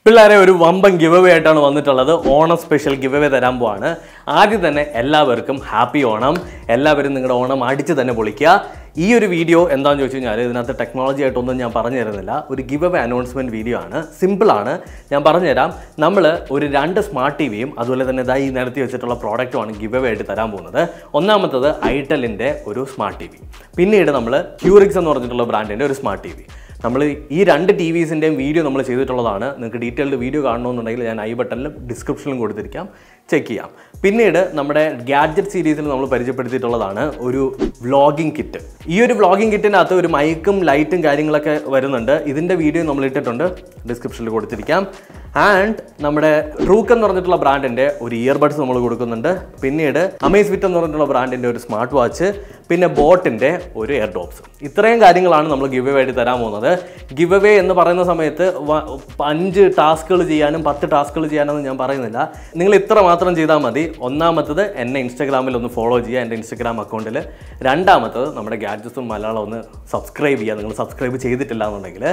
പിള്ളേരെ ഒരു വമ്പൻ ഗിവ് അവേ ആയിട്ടാണ് വന്നിട്ടുള്ളത്. ഓണം സ്പെഷ്യൽ ഗിവ് അവേ തരാൻ പോവാണ്. ആദ്യം തന്നെ എല്ലാവർക്കും ഹാപ്പി ഓണം. എല്ലാവരും നിങ്ങളുടെ ഓണം അടിച്ച് തന്നെ പൊളിക്കുക. ഈ ഒരു വീഡിയോ എന്താണെന്ന് ചോദിച്ചു കഴിഞ്ഞാൽ ഇതിനകത്ത് ടെക്നോളജി ആയിട്ടൊന്നും ഞാൻ പറഞ്ഞു തരുന്നില്ല. ഒരു ഗിവ് അവേ അനൗൺസ്മെൻറ്റ് വീഡിയോ ആണ്. സിമ്പിളാണ്, ഞാൻ പറഞ്ഞുതരാം. നമ്മൾ ഒരു 2 സ്മാർട്ട് ടി വിയും അതുപോലെ തന്നെ ഇതായി നിരത്തി വെച്ചിട്ടുള്ള പ്രോഡക്റ്റുമാണ് ഗിവ് അവേ ആയിട്ട് തരാൻ പോകുന്നത്. ഒന്നാമത്തത് ഐറ്റലിൻ്റെ ഒരു സ്മാർട്ട് ടി വി, പിന്നീട് നമ്മൾ ക്യൂറിക്സ് എന്ന് പറഞ്ഞിട്ടുള്ള ബ്രാൻഡിൻ്റെ ഒരു സ്മാർട്ട് ടി വി. നമ്മൾ ഈ 2 ടി വിസിൻ്റെയും വീഡിയോ നമ്മൾ ചെയ്തിട്ടുള്ളതാണ്. നിങ്ങൾക്ക് ഡീറ്റെയിൽഡ് വീഡിയോ കാണണമെന്നുണ്ടെങ്കിൽ ഞാൻ ഐ ബട്ടണിലും ഡിസ്ക്രിപ്ഷനിലും കൊടുത്തിരിക്കാം, ചെക്ക് ചെയ്യാം. പിന്നീട് നമ്മുടെ ഗാഡ്ജറ്റ് സീരീസിൽ നമ്മൾ പരിചയപ്പെടുത്തിയിട്ടുള്ളതാണ് ഒരു വ്ളോഗിംഗ് കിറ്റ്. ഈ ഒരു വ്ളോഗിംഗ് കിറ്റിനകത്ത് ഒരു മൈക്കും ലൈറ്റും കാര്യങ്ങളൊക്കെ വരുന്നുണ്ട്. ഇതിൻ്റെ വീഡിയോ നമ്മൾ ഇട്ടിട്ടുണ്ട്, ഡിസ്ക്രിപ്ഷനിൽ കൊടുത്തിരിക്കാം. ആൻഡ് നമ്മുടെ ട്രൂക്ക് എന്ന് പറഞ്ഞിട്ടുള്ള ബ്രാൻഡിൻ്റെ ഒരു ഇയർബഡ്സ് നമ്മൾ കൊടുക്കുന്നുണ്ട്. പിന്നീട് അമേസ്വിറ്റ് എന്ന് പറഞ്ഞിട്ടുള്ള ബ്രാൻഡിൻ്റെ ഒരു സ്മാർട്ട് വാച്ച്, പിന്നെ ബോട്ടിൻ്റെ ഒരു എയർ ഡ്രോപ്സ്. ഇത്രയും കാര്യങ്ങളാണ് നമ്മൾ ഗിവ് അവേ ആയിട്ട് തരാൻ പോകുന്നത്. ഗിവ് അവേ എന്ന് പറയുന്ന സമയത്ത് 5 ടാസ്കുകൾ ചെയ്യാനും 10 ടാസ്കുകൾ ചെയ്യാനൊന്നും ഞാൻ പറയുന്നില്ല. നിങ്ങൾ ഇത്ര മാത്രം ചെയ്താൽ മതി. ഒന്നാമത്തത് എന്നെ ഇൻസ്റ്റാഗ്രാമിൽ ഒന്ന് ഫോളോ ചെയ്യുക, എൻ്റെ ഇൻസ്റ്റാഗ്രാം അക്കൗണ്ടിൽ. രണ്ടാമത്തത് നമ്മുടെ ഗാഡ്ജറ്റ്സും മലയാളം ഒന്ന് സബ്സ്ക്രൈബ് ചെയ്യുക, നിങ്ങൾ സബ്സ്ക്രൈബ് ചെയ്തിട്ടില്ല എന്നുണ്ടെങ്കിൽ.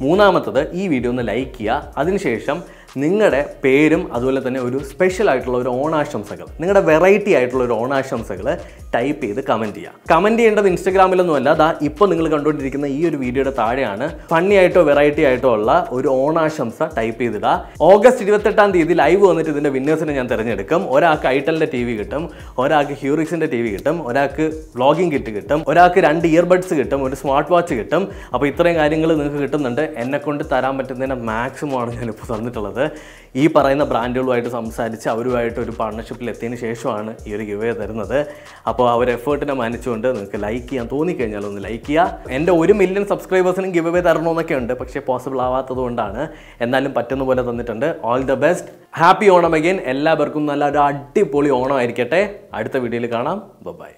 മൂന്നാമത്തത് ഈ വീഡിയോ ഒന്ന് ലൈക്ക് ചെയ്യുക. അതിനുശേഷം നിങ്ങളുടെ പേരും അതുപോലെ തന്നെ ഒരു സ്പെഷ്യൽ ആയിട്ടുള്ള ഒരു ഓണാശംസകൾ, നിങ്ങളുടെ വെറൈറ്റി ആയിട്ടുള്ള ഒരു ഓണാശംസകൾ ടൈപ്പ് ചെയ്ത് കമൻറ്റ് ചെയ്യുക. കമൻറ്റ് ചെയ്യേണ്ടത് ഇൻസ്റ്റാഗ്രാമിലൊന്നുമല്ല, അതാ ഇപ്പോൾ നിങ്ങൾ കണ്ടുകൊണ്ടിരിക്കുന്ന ഈ ഒരു വീഡിയോയുടെ താഴെയാണ് ഫണ്ണി ആയിട്ടോ വെറൈറ്റി ആയിട്ടോ ഉള്ള ഒരു ഓണാശംസ ടൈപ്പ് ചെയ്തിടുക. ഓഗസ്റ്റ് 28-ാം തീയതി ലൈവ് വന്നിട്ട് ഇതിൻ്റെ വിന്നേഴ്സിനെ ഞാൻ തിരഞ്ഞെടുക്കും. ഒരാൾക്ക് ഐറ്റലിൻ്റെ ടി വി കിട്ടും, ഒരാൾക്ക് ക്യൂറിക്സിൻ്റെ ടി വി കിട്ടും, ഒരാൾക്ക് വ്ളോഗിംഗ് കിറ്റ് കിട്ടും, ഒരാൾക്ക് 2 ഇയർബഡ്സ് കിട്ടും, ഒരു സ്മാർട്ട് വാച്ച് കിട്ടും. അപ്പോൾ ഇത്രയും കാര്യങ്ങൾ നിങ്ങൾക്ക് കിട്ടുന്നുണ്ട്. എന്നെക്കൊണ്ട് തരാൻ പറ്റുന്നതിൻ്റെ മാക്സിമമാണ് ഞാനിപ്പോൾ തന്നിട്ടുള്ളത്. ഈ പറയുന്ന ബ്രാൻഡുകളുമായിട്ട് സംസാരിച്ച് അവരുമായിട്ട് ഒരു പാർട്ണർഷിപ്പിൽ എത്തിയതിന് ശേഷമാണ് ഈ ഒരു ഗിവ് അവേ തരുന്നത്. അപ്പോൾ അവർ എഫേർട്ടിനെ മാനിച്ചുകൊണ്ട് നിങ്ങൾക്ക് ലൈക്ക് ചെയ്യാൻ തോന്നിക്കഴിഞ്ഞാൽ ഒന്ന് ലൈക്ക് ചെയ്യുക. എൻ്റെ 1 മില്യൺ സബ്സ്ക്രൈബേഴ്സിനും ഗിവ് അവേ തരണമെന്നൊക്കെ ഉണ്ട്, പക്ഷേ പോസിബിൾ ആവാത്തത് കൊണ്ടാണ്. എന്നാലും പറ്റുന്ന പോലെ തന്നിട്ടുണ്ട്. All the best, happy Onam again. എല്ലാവർക്കും നല്ല ഒരു അടിപൊളി ഓണം ആയിരിക്കട്ടെ. അടുത്ത വീഡിയോയിൽ കാണാം. ബൈ.